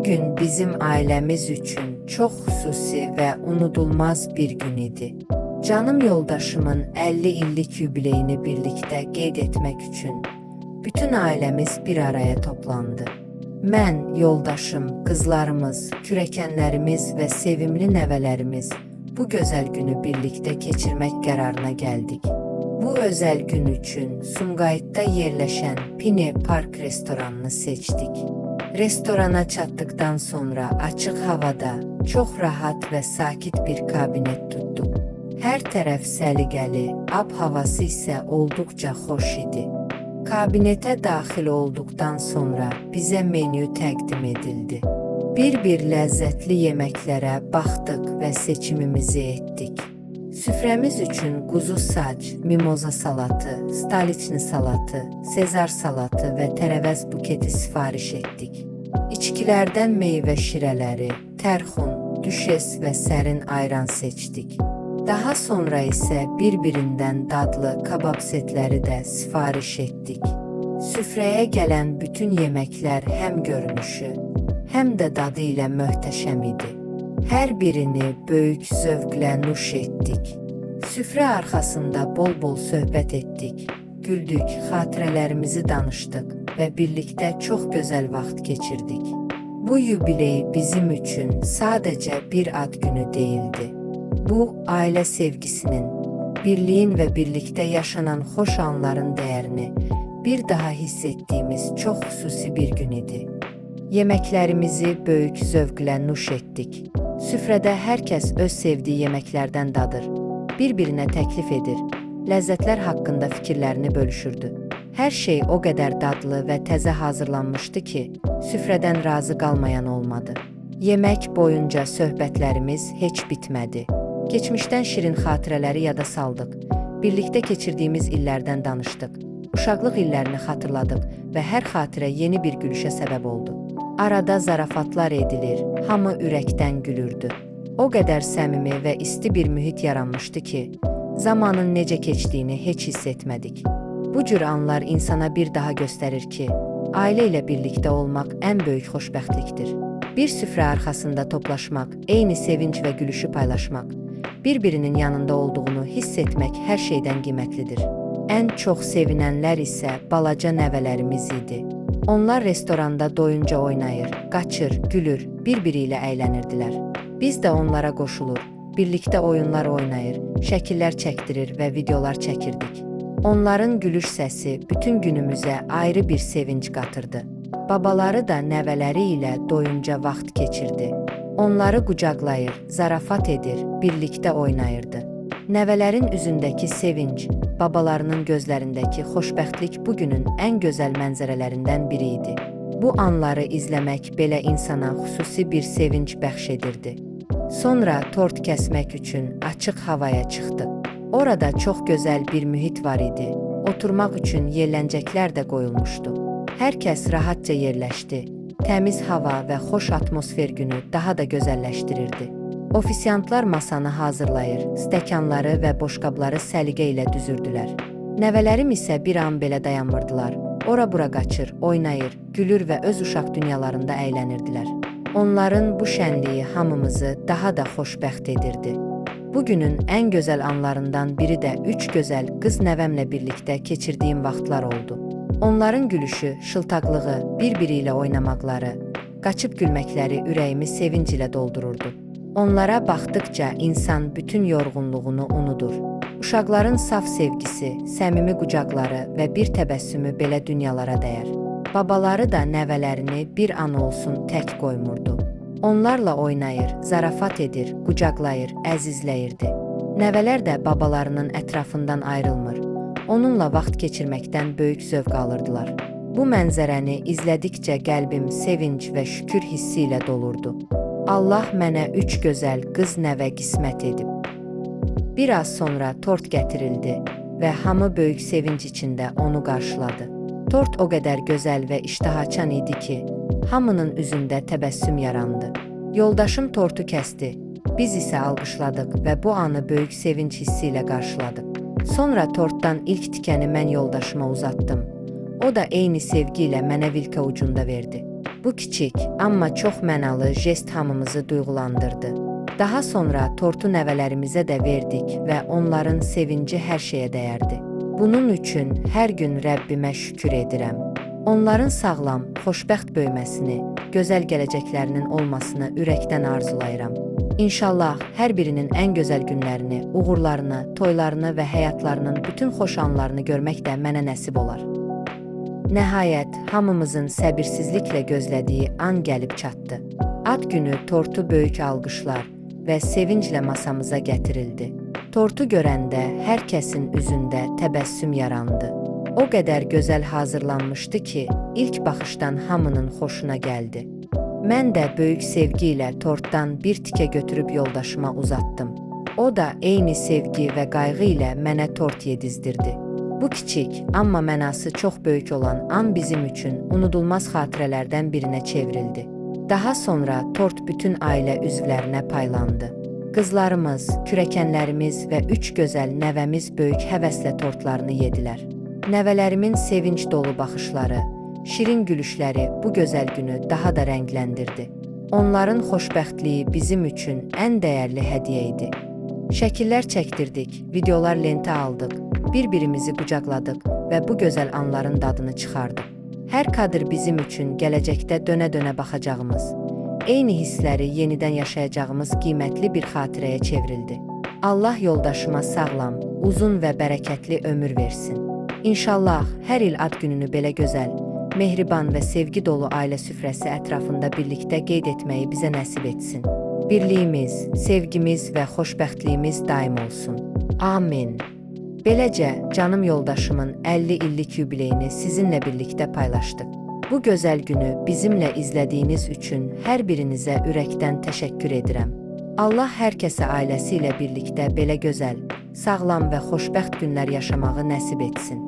Bugün bizim ailemiz üçün çox xüsusi və unudulmaz bir gün idi. Canım yoldaşımın 50 illik yubileyini birlikdə qeyd etmək üçün bütün ailəmiz bir araya toplandı. Mən, yoldaşım, qızlarımız, kürəkənlərimiz və sevimli nəvələrimiz bu gözəl günü birlikdə keçirmək qərarına gəldik. Bu özəl gün üçün Sumqayıtda yerləşən Pine Park restoranını seçdik. Restorana çatdıktan sonra açıq havada çox rahat və sakit bir kabinet tutduq. Hər tərəf səliqəli, ab-havası isə olduqca xoş idi. Kabinetə daxil olduqdan sonra bizə menü təqdim edildi. Bir-bir ləzzətli yeməklərə baxdıq və seçimimizi etdik. Süfrəmiz üçün quzu sac, mimoza salatı, staliçni salatı, sezar salatı və tərəvəz buketi sifariş etdik. İçkilərdən meyvə şirələri, tərxun, düşes və sərin ayran seçdik. Daha sonra isə bir-birindən dadlı kabab setləri də sifariş etdik. Süfrəyə gələn bütün yeməklər həm görünüşü, həm də dadı ilə möhtəşəm idi. Hər birini böyük zövqlə nuş etdik. Süfrə arxasında bol-bol söhbət etdik, güldük, xatirələrimizi danışdıq və birlikdə çox gözəl vaxt keçirdik. Bu yubiley bizim üçün sadəcə bir ad günü deyildi. Bu, ailə sevgisinin, birliyin və birlikdə yaşanan xoş anların dəyərini bir daha hiss etdiyimiz çox xüsusi bir gün idi. Yeməklərimizi böyük zövqlə nuş etdik. Süfrədə hər kəs öz sevdiyi yeməklərdən dadır, bir-birinə təklif edir, ləzzətlər haqqında fikirlərini bölüşürdü. Hər şey o qədər dadlı və təzə hazırlanmışdı ki, süfrədən razı qalmayan olmadı. Yemək boyunca söhbətlərimiz heç bitmədi. Keçmişdən şirin xatirələri yada saldıq, birlikdə keçirdiyimiz illərdən danışdıq, uşaqlıq illərini xatırladıq və hər xatirə yeni bir gülüşə səbəb oldu. Arada zarafatlar edilir, hamı ürəkdən gülürdü. O qədər səmimi və isti bir mühit yaranmışdı ki, zamanın necə keçdiyini heç hiss etmədik. Bu cür anlar insana bir daha göstərir ki, ailə ilə birlikdə olmaq ən böyük xoşbəxtlikdir. Bir süfrə arxasında toplaşmaq, eyni sevinç və gülüşü paylaşmaq, bir-birinin yanında olduğunu hiss etmək hər şeydən qiymətlidir. Ən çox sevinənlər isə balaca nəvələrimiz idi. Onlar restoranda doyunca oynayır, qaçır, gülür, bir-biri ilə əylənirdilər. Biz də onlara qoşulur, birlikdə oyunlar oynayır, şəkillər çəkdirir və videolar çəkirdik. Onların gülüş səsi bütün günümüzə ayrı bir sevinc qatırdı. Babaları da nəvələri ilə doyunca vaxt keçirdi. Onları qucaqlayır, zarafat edir, birlikdə oynayırdı. Nəvələrin üzündəki sevinc, babalarının gözlərindəki xoşbəxtlik bugünün ən gözəl mənzərələrindən biri idi. Bu anları izləmək belə insana xüsusi bir sevinc bəxş edirdi. Sonra tort kəsmək üçün açıq havaya çıxdıq. Orada çox gözəl bir mühit var idi. Oturmaq üçün yerləncəklər də qoyulmuşdu. Hər kəs rahatca yerləşdi. Təmiz hava və xoş atmosfer günü daha da gözəlləşdirirdi. Ofisiantlar masanı hazırlayır, stəkanları və boşqabları səliqə ilə düzürdülər. Nəvələrim isə bir an belə dayanmırdılar. Ora-bura qaçır, oynayır, gülür və öz uşaq dünyalarında əylənirdilər. Onların bu şənliyi hamımızı daha da xoşbəxt edirdi. Bugünün ən gözəl anlarından biri də 3 gözəl qız nəvəmlə birlikdə keçirdiyim vaxtlar oldu. Onların gülüşü, şıltaqlığı, bir-biri ilə oynamaqları, qaçıb gülməkləri ürəyimi sevinc ilə doldururdu. Onlara baxdıqca insan bütün yorğunluğunu unudur. Uşaqların saf sevgisi, səmimi qucaqları və bir təbəssümü belə dünyalara dəyər. Babaları da nəvələrini bir an olsun tək qoymurdu. Onlarla oynayır, zarafat edir, qucaqlayır, əzizləyirdi. Nəvələr də babalarının ətrafından ayrılmır. Onunla vaxt keçirməkdən böyük zövq alırdılar. Bu mənzərəni izlədikcə qəlbim sevinc və şükür hissi ilə dolurdu. Allah mənə 3 gözəl qız nəvə qismət edib. Bir az sonra tort gətirildi və hamı böyük sevinc içində onu qarşıladı. Tort o qədər gözəl və iştahaçan idi ki, hamının üzündə təbəssüm yarandı. Yoldaşım tortu kəsdi, biz isə alqışladıq və bu anı böyük sevinc hissi ilə qarşıladıq. Sonra tortdan ilk tikəni mən yoldaşıma uzatdım. O da eyni sevgi ilə mənə vilka ucunda verdi. Bu kiçik, amma çox mənalı jest hamımızı duyğulandırdı. Daha sonra tortu nəvələrimizə də verdik və onların sevinci hər şeyə dəyərdi. Bunun üçün hər gün Rəbbimə şükür edirəm. Onların sağlam, xoşbəxt böyüməsini, gözəl gələcəklərinin olmasını ürəkdən arzulayıram. İnşallah hər birinin ən gözəl günlərini, uğurlarını, toylarını və həyatlarının bütün xoş anlarını görmək də mənə nəsib olar. Nəhayət, hamımızın səbirsizliklə gözlədiyi an gəlib çatdı. Ad günü tortu böyük alqışlar və sevinclə masamıza gətirildi. Tortu görəndə hər kəsin üzündə təbəssüm yarandı. O qədər gözəl hazırlanmışdı ki, ilk baxışdan hamının xoşuna gəldi. Mən də böyük sevgi ilə tortdan bir tikə götürüb yoldaşıma uzatdım. O da eyni sevgi və qayğı ilə mənə tort yedizdirdi. Bu kiçik, amma mənası çox böyük olan an bizim üçün unudulmaz xatirələrdən birinə çevrildi. Daha sonra tort bütün ailə üzvlərinə paylandı. Qızlarımız, kürəkənlərimiz və 3 gözəl nəvəmiz böyük həvəslə tortlarını yedilər. Nəvələrimin sevinç dolu baxışları, şirin gülüşləri bu gözəl günü daha da rəngləndirdi. Onların xoşbəxtliyi bizim üçün ən dəyərli hədiyyə idi. Şəkillər çəkdirdik, videolar lentə aldıq, bir-birimizi qucaqladıq və bu gözəl anların dadını çıxardıq. Hər kadr bizim üçün gələcəkdə dönə-dönə baxacağımız, eyni hissləri yenidən yaşayacağımız qiymətli bir xatirəyə çevrildi. Allah yoldaşıma sağlam, uzun və bərəkətli ömür versin. İnşallah hər il ad gününü belə gözəl, mehriban və sevgi dolu ailə süfrəsi ətrafında birlikdə qeyd etməyi bizə nəsib etsin. Birliyimiz, sevgimiz və xoşbəxtliyimiz daim olsun. Amin. Beləcə, canım yoldaşımın 50 illik yubileyini sizinlə birlikdə paylaşdıq. Bu gözəl günü bizimlə izlədiyiniz üçün hər birinizə ürəkdən təşəkkür edirəm. Allah hər kəsə ailəsi ilə birlikdə belə gözəl, sağlam və xoşbəxt günlər yaşamağı nəsib etsin.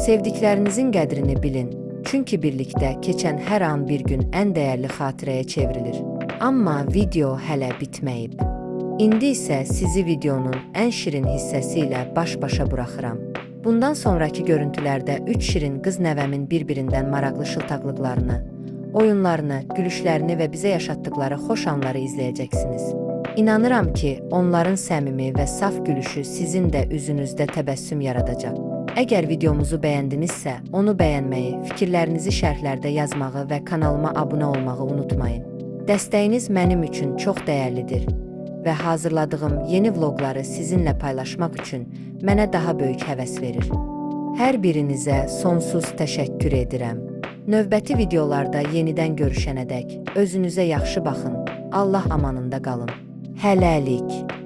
Sevdiklərinizin qədrini bilin, çünki birlikdə keçən hər an bir gün ən dəyərli xatirəyə çevrilir. Amma video hələ bitməyib. İndi isə sizi videonun ən şirin hissəsi ilə baş-başa buraxıram. Bundan sonraki görüntülərdə 3 şirin qız nəvəmin bir-birindən maraqlı şıltaqlıqlarını, oyunlarını, gülüşlərini və bizə yaşatdıkları xoş anları izləyəcəksiniz. İnanıram ki, onların səmimi və saf gülüşü sizin də üzünüzdə təbəssüm yaradacaq. Əgər videomuzu bəyəndinizsə, onu bəyənməyi, fikirlərinizi şərhlərdə yazmağı və kanalıma abunə olmağı unutmayın. Dəstəyiniz mənim üçün çox dəyərlidir və hazırladığım yeni vloqları sizinlə paylaşmaq üçün mənə daha böyük həvəs verir. Hər birinizə sonsuz təşəkkür edirəm. Növbəti videolarda yenidən görüşənədək özünüzə yaxşı baxın, Allah amanında qalın. Hələlik.